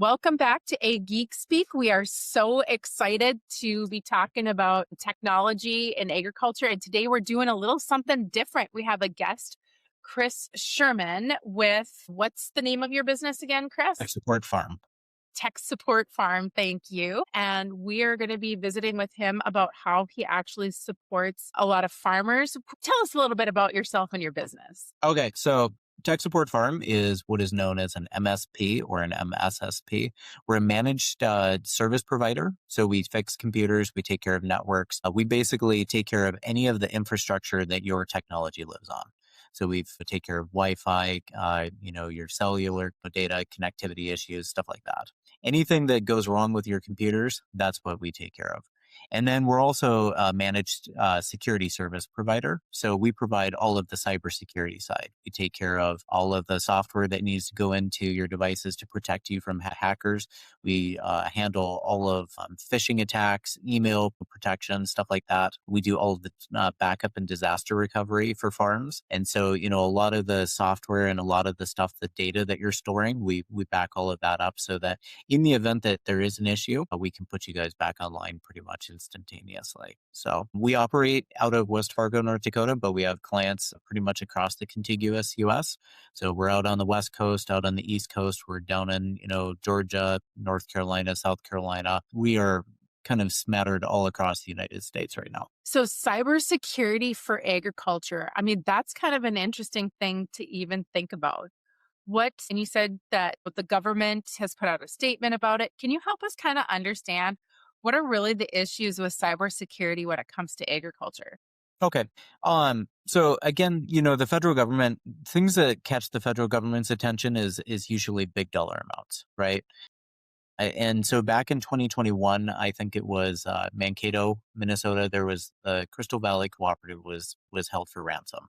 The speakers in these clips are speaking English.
Welcome back to A Geek Speak. We are so excited to be talking about technology and agriculture. And today we're doing a little something different. We have a guest, Chris Sherman, with what's the name of your business again, Chris? Support farm. Tech Support Farm. Thank you. And we are going to be visiting with him about how he actually supports a lot of farmers. Tell us a little bit about yourself and your business. Okay, so Tech Support Farm is what is known as an MSP or an MSSP. We're a managed service provider. So we fix computers, we take care of networks. We basically take care of any of the infrastructure that your technology lives on. So we take care of Wi-Fi, your cellular data, connectivity issues, stuff like that. Anything that goes wrong with your computers, that's what we take care of. And then we're also a managed security service provider. So we provide all of the cybersecurity side. We take care of all of the software that needs to go into your devices to protect you from hackers. We handle all of phishing attacks, email protection, stuff like that. We do all of the backup and disaster recovery for farms. And so, a lot of the software and a lot of the stuff, the data that you're storing, we back all of that up so that in the event that there is an issue, we can put you guys back online pretty much instantaneously. So we operate out of West Fargo, North Dakota, but we have clients pretty much across the contiguous U.S. So we're out on the West Coast, out on the East Coast. We're down in, Georgia, North Carolina, South Carolina. We are kind of smattered all across the United States right now. So cybersecurity for agriculture, that's kind of an interesting thing to even think about. And you said that the government has put out a statement about it. Can you help us kind of understand what are really the issues with cybersecurity when it comes to agriculture? Okay. So again, the federal government, things that catch the federal government's attention is usually big dollar amounts, right? And so back in 2021, I think it was Mankato, Minnesota, there was the Crystal Valley Cooperative was held for ransom.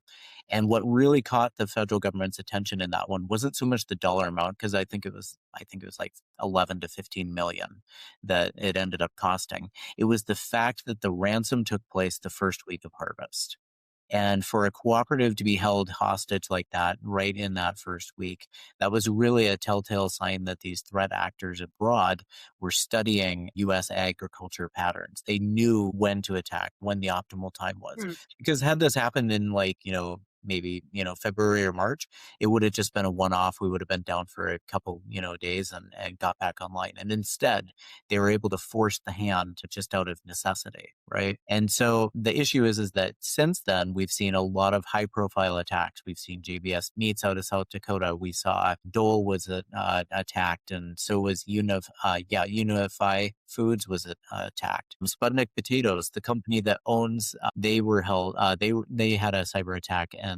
And what really caught the federal government's attention in that one wasn't so much the dollar amount, because I think it was like 11 to 15 million that it ended up costing. It was the fact that the ransom took place the first week of harvest. And for a cooperative to be held hostage like that right in that first week, that was really a telltale sign that these threat actors abroad were studying U.S. agriculture patterns. They knew when to attack, when the optimal time was. Because had this happened in maybe, February or March, it would have just been a one-off. We would have been down for a couple, days and got back online. And instead, they were able to force the hand just out of necessity, right? And so the issue is that since then, we've seen a lot of high-profile attacks. We've seen JBS Meats out of South Dakota. We saw Dole was attacked, and so was Unify Foods was attacked. Sputnik Potatoes, the company that owns, they were held. They had a cyber attack and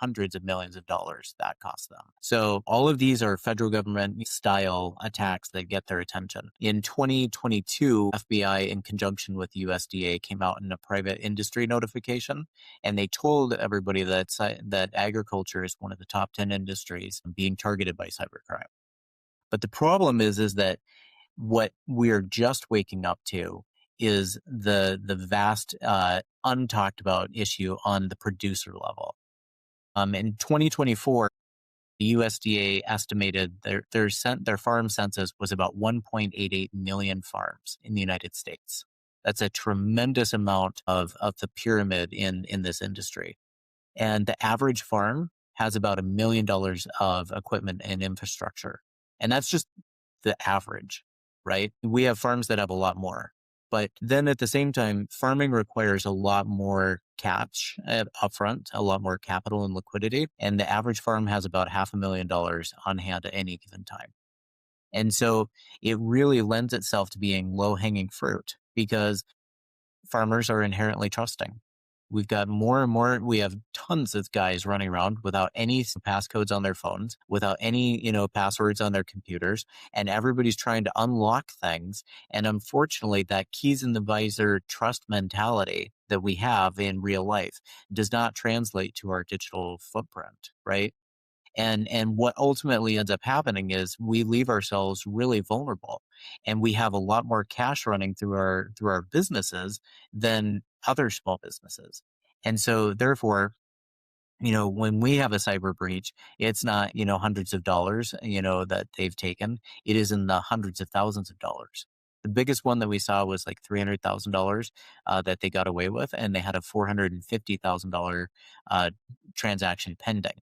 hundreds of millions of dollars that cost them. So all of these are federal government style attacks that get their attention. In 2022, FBI in conjunction with USDA came out in a private industry notification, and they told everybody that agriculture is one of the top 10 industries being targeted by cybercrime. But the problem is that what we're just waking up to is the vast untalked about issue on the producer level. In 2024, the USDA estimated their farm census was about 1.88 million farms in the United States. That's a tremendous amount of the pyramid in this industry. And the average farm has about $1 million of equipment and infrastructure. And that's just the average, right? We have farms that have a lot more. But then at the same time, farming requires a lot more cash upfront, a lot more capital and liquidity. And the average farm has about $500,000 on hand at any given time. And so it really lends itself to being low-hanging fruit because farmers are inherently trusting. We've got more and more, we have tons of guys running around without any passcodes on their phones, without any, passwords on their computers, and everybody's trying to unlock things. And unfortunately, that keys in the visor trust mentality that we have in real life does not translate to our digital footprint, right? And what ultimately ends up happening is we leave ourselves really vulnerable, and we have a lot more cash running through our businesses than other small businesses. And so therefore, when we have a cyber breach, it's not, hundreds of dollars, that they've taken. It is in the hundreds of thousands of dollars. The biggest one that we saw was like $300,000 that they got away with, and they had a $450,000 transaction pending.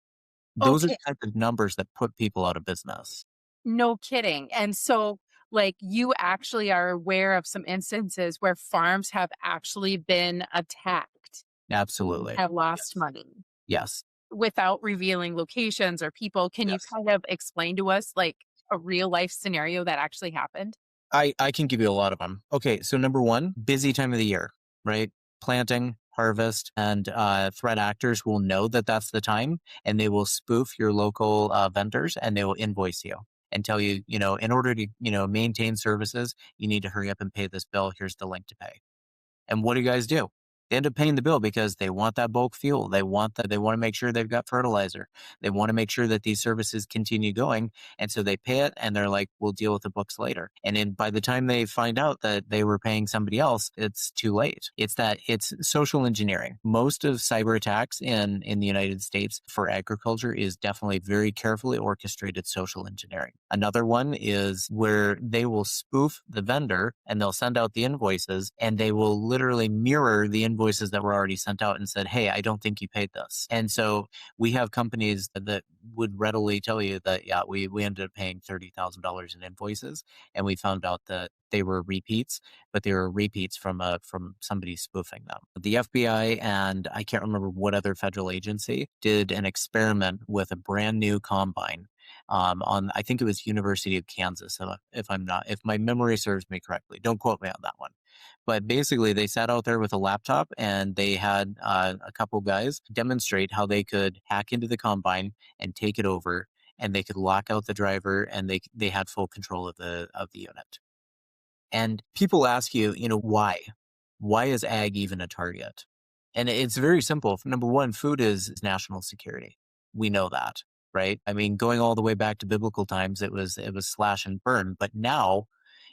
Those are Okay, the type of numbers that put people out of business. no kidding. And so, like, you actually are aware of some instances where farms have actually been attacked, Absolutely. have lost Yes. money Yes. without revealing locations or people. Can you Yes. kind of explain to us, like, a real life scenario that actually happened? I can give you a lot of them. Okay, so number one, busy time of the year, right? Planting, harvest, and threat actors will know that that's the time, and they will spoof your local vendors, and they will invoice you and tell you, in order to, maintain services, you need to hurry up and pay this bill. Here's the link to pay. And what do you guys do? They end up paying the bill because they want that bulk fuel. They want that. They want to make sure they've got fertilizer. They want to make sure that these services continue going. And so they pay it and they're like, we'll deal with the books later. And then by the time they find out that they were paying somebody else, it's too late. It's social engineering. Most of cyber attacks in the United States for agriculture is definitely very carefully orchestrated social engineering. Another one is where they will spoof the vendor and they'll send out the invoices and they will literally mirror the invoices that were already sent out and said, hey, I don't think you paid this. And so we have companies that would readily tell you that, yeah, we ended up paying $30,000 in invoices and we found out that they were repeats, but they were repeats from somebody spoofing them. The FBI and I can't remember what other federal agency did an experiment with a brand new combine on I think it was University of Kansas, if my memory serves me correctly. Don't quote me on that one. But basically, they sat out there with a laptop and they had a couple guys demonstrate how they could hack into the combine and take it over, and they could lock out the driver, and they had full control of the unit. And people ask you, why? Why is ag even a target? And it's very simple. Number one, food is national security. We know that, right? I mean, going all the way back to biblical times, it was slash and burn. But now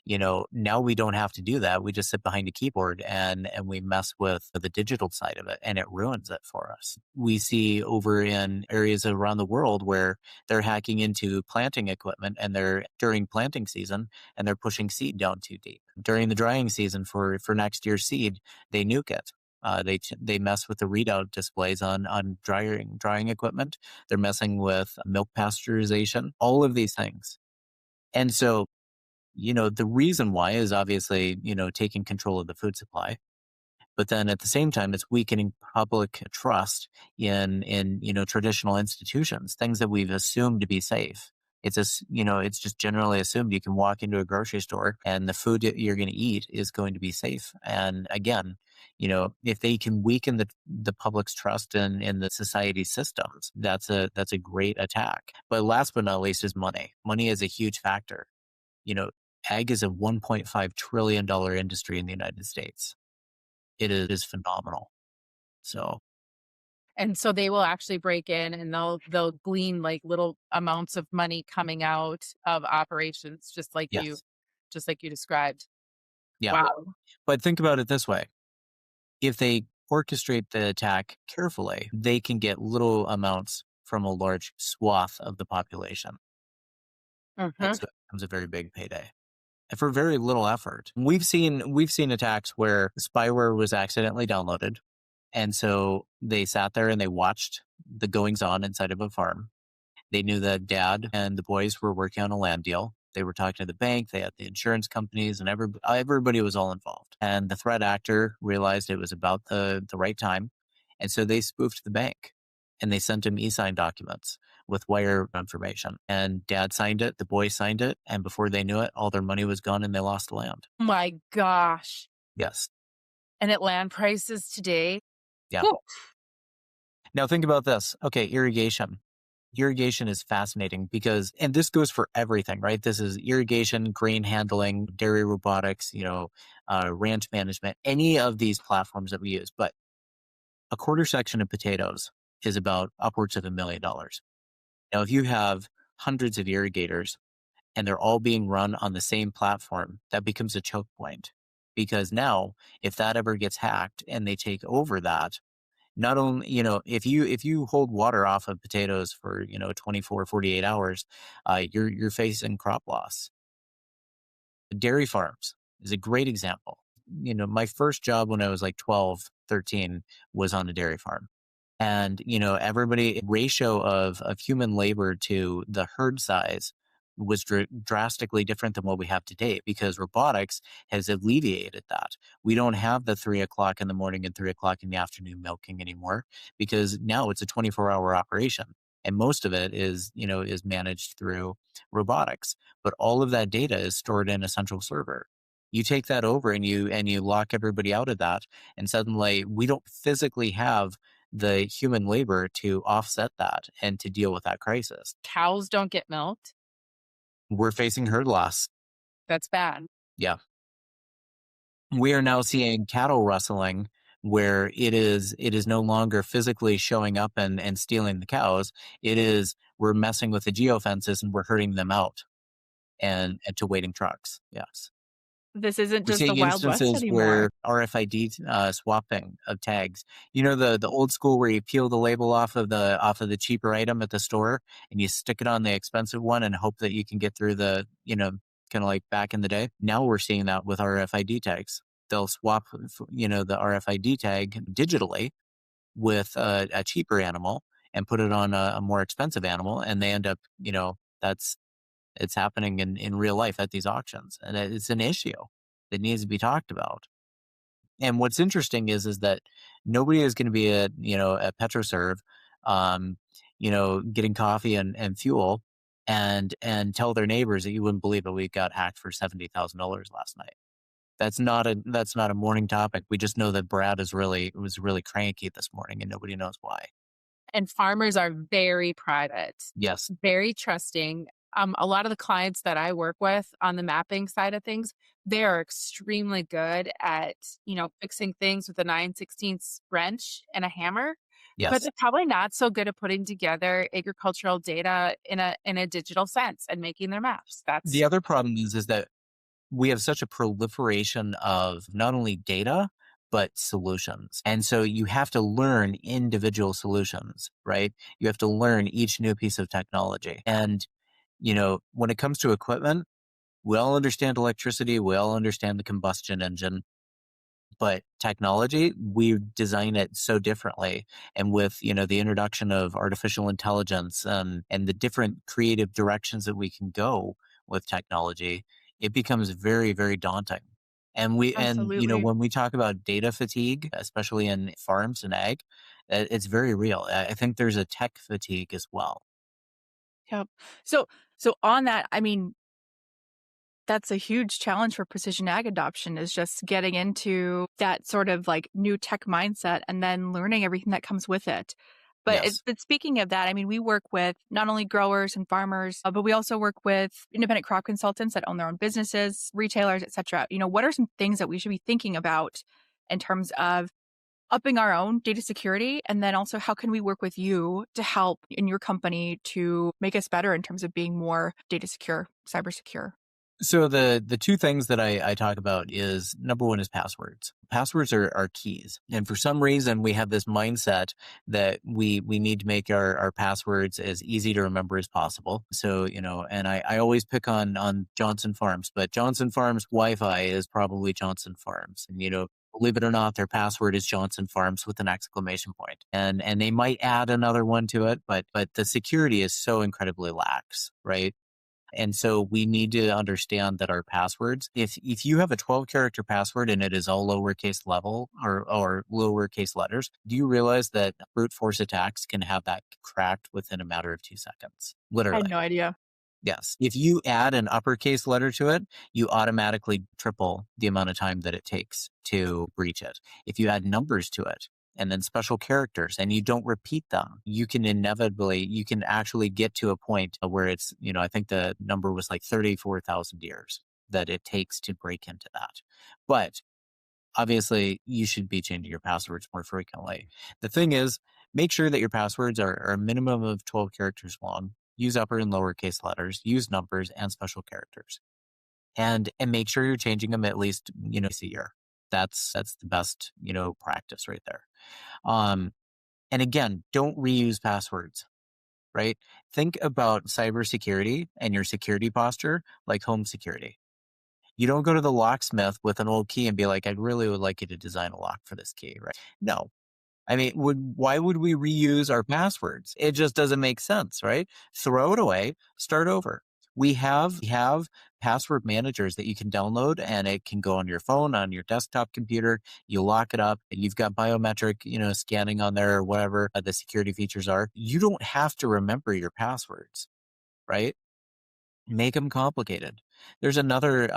we don't have to do that. We just sit behind a keyboard and we mess with the digital side of it, and it ruins it for us. We see over in areas around the world where they're hacking into planting equipment and they're during planting season and they're pushing seed down too deep. During the drying season for next year's seed, they nuke it. They mess with the readout displays on drying equipment. They're messing with milk pasteurization, all of these things. And so, the reason why is obviously, taking control of the food supply. But then at the same time, it's weakening public trust in traditional institutions, things that we've assumed to be safe. It's just generally assumed you can walk into a grocery store and the food that you're going to eat is going to be safe. And again, if they can weaken the public's trust in the society systems, that's a great attack. But last but not least is money. Money is a huge factor. You know, ag is a $1.5 trillion industry in the United States. It is phenomenal. So, And so they will actually break in and they'll glean like little amounts of money coming out of operations, yes. just like you described. Yeah. Wow. But think about it this way. If they orchestrate the attack carefully, they can get little amounts from a large swath of the population. And Mhm. so it becomes a very big payday. And for very little effort. We've seen attacks where spyware was accidentally downloaded. And so they sat there and they watched the goings on inside of a farm. They knew that dad and the boys were working on a land deal. They were talking to the bank, they had the insurance companies, and everybody was all involved. And the threat actor realized it was about the right time. And so they spoofed the bank and they sent him e-sign documents with wire information. And dad signed it, the boys signed it. And before they knew it, all their money was gone and they lost the land. My gosh. Yes. And at land prices today. Yeah. Whew. Now think about this. Okay, irrigation. Irrigation is fascinating because, and this goes for everything, right? This is irrigation, grain handling, dairy robotics, ranch management, any of these platforms that we use. But a quarter section of potatoes is about upwards of $1 million. Now, if you have hundreds of irrigators and they're all being run on the same platform, that becomes a choke point. Because now, if that ever gets hacked and they take over that, not only, if you hold water off of potatoes for, 24, 48 hours, you're facing crop loss. Dairy farms is a great example. My first job when I was like 12, 13 was on a dairy farm. And, everybody ratio of human labor to the herd size was drastically different than what we have today because robotics has alleviated that. We don't have the 3 o'clock in the morning and 3 o'clock in the afternoon milking anymore because now it's a 24-hour operation. And most of it is managed through robotics. But all of that data is stored in a central server. You take that over and you lock everybody out of that. And suddenly we don't physically have the human labor to offset that and to deal with that crisis. Cows don't get milked. We're facing herd loss. That's bad. Yeah. We are now seeing cattle rustling where it is no longer physically showing up and stealing the cows. It is we're messing with the geofences and we're herding them out and to waiting trucks. Yes. This isn't We're just the seeing Wild West instances anymore. where RFID swapping of tags. The old school where you peel the label off of the cheaper item at the store and you stick it on the expensive one and hope that you can get through the kind of like back in the day. Now we're seeing that with RFID tags. They'll swap the RFID tag digitally with a cheaper animal and put it on a more expensive animal, and they end up that's it's happening in real life at these auctions, and it's an issue that needs to be talked about. And what's interesting is that nobody is going to be at PetroServe, getting coffee and fuel, and tell their neighbors that you wouldn't believe it, we got hacked for $70,000 last night. That's not a morning topic. We just know that Brad was really cranky this morning, and nobody knows why. And farmers are very private, Yes, very trusting. A lot of the clients that I work with on the mapping side of things, they are extremely good at, fixing things with a 9/16 wrench and a hammer, but yes. they're probably not so good at putting together agricultural data in a digital sense and making their maps. The That's other problem is that we have such a proliferation of not only data, but solutions. And so you have to learn individual solutions, right? You have to learn each new piece of technology. And, when it comes to equipment, we all understand electricity, we all understand the combustion engine, but technology, we design it so differently. And with, the introduction of artificial intelligence and the different creative directions that we can go with technology, it becomes very, very daunting. And absolutely. when we talk about data fatigue, especially in farms and ag, it's very real. I think there's a tech fatigue as well. Yep. So on that, I mean, that's a huge challenge for precision ag adoption is just getting into that sort of like new tech mindset and then learning everything that comes with it. Yes. But speaking of that, I mean, we work with not only growers and farmers, but we also work with independent crop consultants that own their own businesses, retailers, et cetera. What are some things that we should be thinking about in terms of upping our own data security? And then also, how can we work with you to help in your company to make us better in terms of being more data secure, cyber secure? So the two things that I talk about is number one is passwords. Passwords are keys. And for some reason we have this mindset that we need to make our passwords as easy to remember as possible. So, and I always pick on Johnson Farms, but Johnson Farms Wi-Fi is probably Johnson Farms. And believe it or not, their password is Johnson Farms with an exclamation point. And they might add another one to it, but the security is so incredibly lax, right? And so we need to understand that our passwords, if you have a 12-character password and it is all lowercase level or lowercase letters, do you realize that brute force attacks can have that cracked within a matter of 2 seconds? I had Literally. no idea. Yes. If you add an uppercase letter to it, you automatically triple the amount of time that it takes to breach it. If you add numbers to it and then special characters and you don't repeat them, you can actually get to a point where it's, I think the number was like 34,000 years that it takes to break into that. But obviously you should be changing your passwords more frequently. The thing is, make sure that your passwords are a minimum of 12 characters long. Use upper and lowercase letters, use numbers and special characters. And make sure you're changing them at least, once a year. That's the best, practice right there. And again, don't reuse passwords, right? Think about cybersecurity and your security posture like home security. You don't go to the locksmith with an old key and be like, I really would like you to design a lock for this key, right? No. I mean, why would we reuse our passwords? It just doesn't make sense, right? Throw it away, start over. We have password managers that you can download, and it can go on your phone, on your desktop computer. You lock it up, and you've got biometric, scanning on there or whatever the security features are. You don't have to remember your passwords, right? Make them complicated. There's another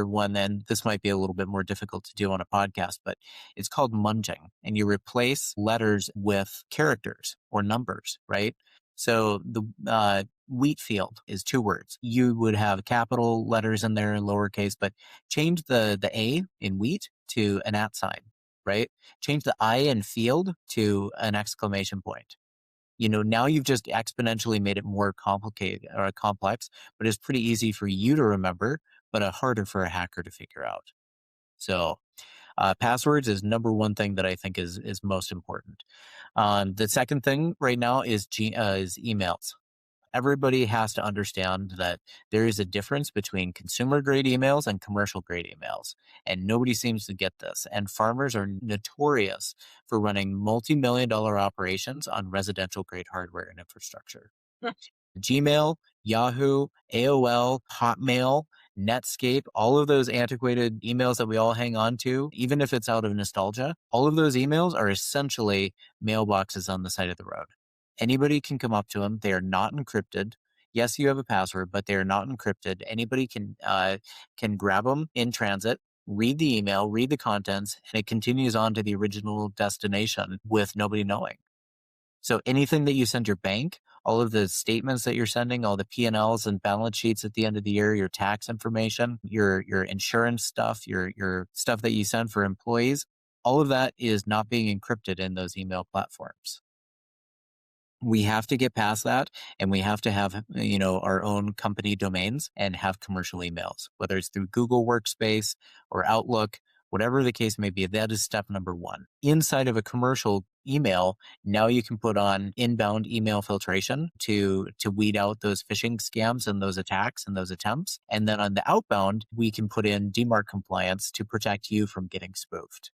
one, and this might be a little bit more difficult to do on a podcast, but it's called munging, and you replace letters with characters or numbers, right? So the wheat field is 2 words. You would have capital letters in there and lowercase, but change the A in wheat to an @ sign, right? Change the I in field to an exclamation point. Now you've just exponentially made it more complicated or complex, but it's pretty easy for you to remember, but harder for a hacker to figure out. So passwords is number one thing that I think is most important. The second thing right now is emails. Everybody has to understand that there is a difference between consumer grade emails and commercial grade emails. And nobody seems to get this. And farmers are notorious for running multi-million-dollar operations on residential grade hardware and infrastructure. Gmail, Yahoo, AOL, Hotmail, Netscape, all of those antiquated emails that we all hang on to, even if it's out of nostalgia, all of those emails are essentially mailboxes on the side of the road. Anybody can come up to them. They are not encrypted. Yes, you have a password, but they are not encrypted. Anybody can grab them in transit, read the email, read the contents, and it continues on to the original destination with nobody knowing. So anything that you send your bank, all of the statements that you're sending, all the P&Ls and balance sheets at the end of the year, your tax information, your insurance stuff, your stuff that you send for employees, all of that is not being encrypted in those email platforms. We have to get past that, and we have to have, our own company domains and have commercial emails, whether it's through Google Workspace or Outlook, whatever the case may be. That is step number one. Inside of a commercial email, now you can put on inbound email filtration to weed out those phishing scams and those attacks and those attempts. And then on the outbound, we can put in DMARC compliance to protect you from getting spoofed.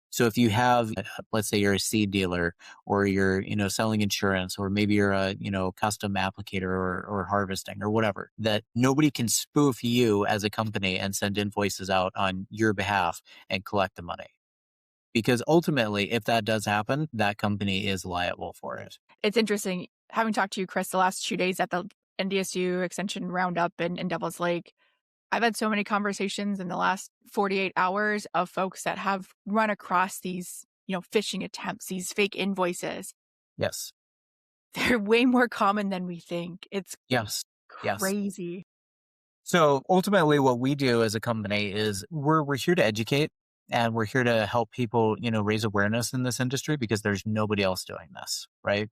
So if you have, let's say you're a seed dealer, or you're, selling insurance, or maybe you're a, custom applicator or harvesting or whatever, that nobody can spoof you as a company and send invoices out on your behalf and collect the money. Because ultimately, if that does happen, that company is liable for it. It's interesting having talked to you, Chris, the last 2 days at the NDSU Extension Roundup in Devil's Lake. I've had so many conversations in the last 48 hours of folks that have run across these, phishing attempts, these fake invoices. Yes. They're way more common than we think. It's Yes. crazy. Yes. So ultimately what we do as a company is we're here to educate, and we're here to help people, raise awareness in this industry, because there's nobody else doing this, right?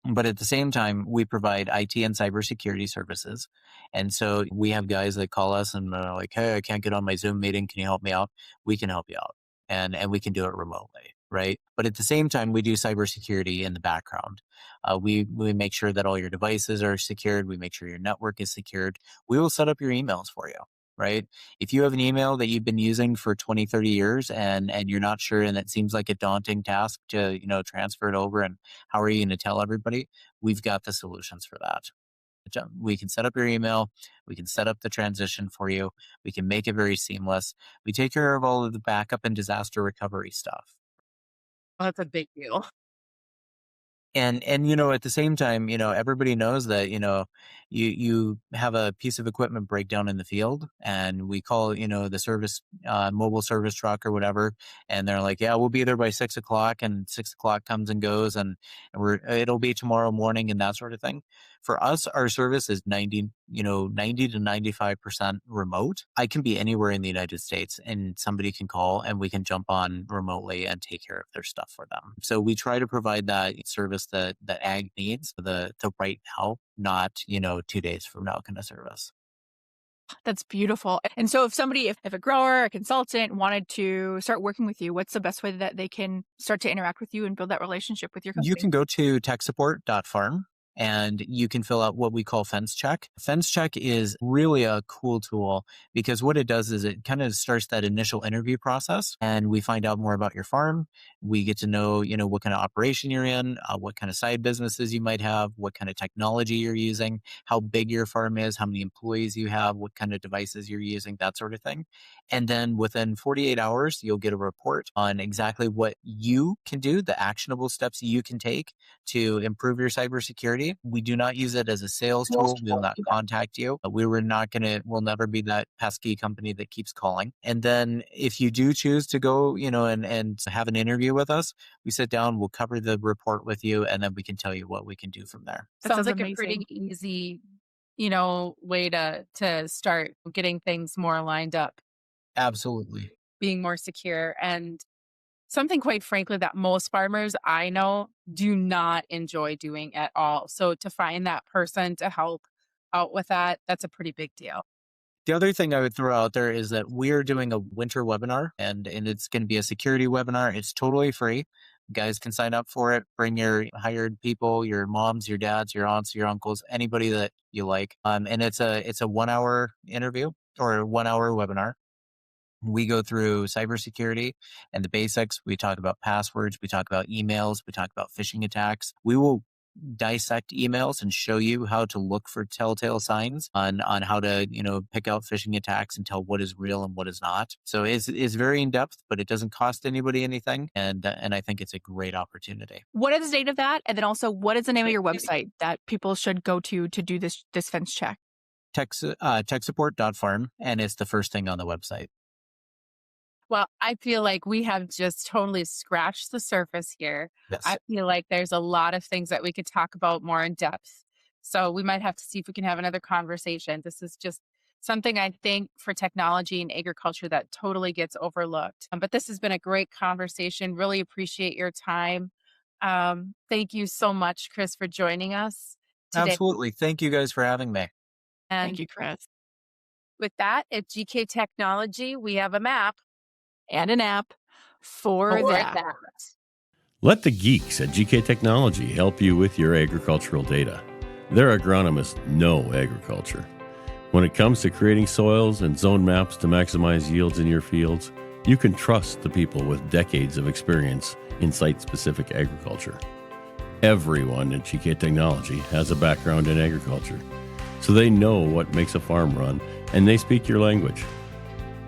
But at the same time, we provide IT and cybersecurity services. And so we have guys that call us and are like, hey, I can't get on my Zoom meeting. Can you help me out? We can help you out. And we can do it remotely, right? But at the same time, we do cybersecurity in the background. We make sure that all your devices are secured. We make sure your network is secured. We will set up your emails for you, right? If you have an email that you've been using for 20, 30 years and you're not sure, and it seems like a daunting task to, transfer it over, and how are you going to tell everybody? We've got the solutions for that. We can set up your email. We can set up the transition for you. We can make it very seamless. We take care of all of the backup and disaster recovery stuff. Well, that's a big deal. And at the same time, everybody knows that, you have a piece of equipment breakdown in the field, and we call, the service, mobile service truck or whatever. And they're like, yeah, we'll be there by 6:00, and 6:00 comes and goes, and it'll be tomorrow morning, and that sort of thing. For us, our service is 90 to 95% remote. I can be anywhere in the United States, and somebody can call, and we can jump on remotely and take care of their stuff for them. So we try to provide that service that ag needs, the right now, not 2 days from now kind of service. That's beautiful. And so if a grower, a consultant wanted to start working with you, what's the best way that they can start to interact with you and build that relationship with your company? You can go to techsupport.farm and you can fill out what we call Fence Check. Fence Check is really a cool tool because what it does is it kind of starts that initial interview process, and we find out more about your farm. We get to know, what kind of operation you're in, what kind of side businesses you might have, what kind of technology you're using, how big your farm is, how many employees you have, what kind of devices you're using, that sort of thing. And then within 48 hours, you'll get a report on exactly what you can do, the actionable steps you can take to improve your cybersecurity. We do not use it as a sales tool. We will not contact you. We'll never be that pesky company that keeps calling. And then if you do choose to go, and have an interview with us, we sit down, we'll cover the report with you, and then we can tell you what we can do from there. That sounds like a pretty easy, way to start getting things more lined up, Absolutely. being more secure, and something quite frankly that most farmers I know do not enjoy doing at all. So to find that person to help out with that, that's a pretty big deal. The other thing I would throw out there is that we're doing a winter webinar, and it's going to be a security webinar. It's totally free. You guys can sign up for it. Bring your hired people, your moms, your dads, your aunts, your uncles, anybody that you like. And it's a 1 hour interview or a 1 hour webinar. We go through cybersecurity and the basics. We talk about passwords. We talk about emails. We talk about phishing attacks. We will dissect emails and show you how to look for telltale signs on how to, pick out phishing attacks and tell what is real and what is not. So it's very in depth, but it doesn't cost anybody anything. And I think it's a great opportunity. What is the date of that? And then also, what is the name of your website that people should go to do this fence check? techsupport.farm, and it's the first thing on the website. Well, I feel like we have just totally scratched the surface here. Yes. I feel like there's a lot of things that we could talk about more in depth. So we might have to see if we can have another conversation. This is just something I think for technology and agriculture that totally gets overlooked. But this has been a great conversation. Really appreciate your time. Thank you so much, Chris, for joining us today. Absolutely. Thank you guys for having me. And Thank you, Chris. with that, at GK Technology, we have a map And an app for that. Let the geeks at GK Technology help you with your agricultural data. Their agronomists know agriculture. When it comes to creating soils and zone maps to maximize yields in your fields, you can trust the people with decades of experience in site-specific agriculture. Everyone at GK Technology has a background in agriculture, so they know what makes a farm run, and they speak your language.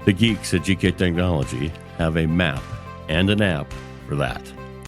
The geeks at GK Technology have a map and an app for that.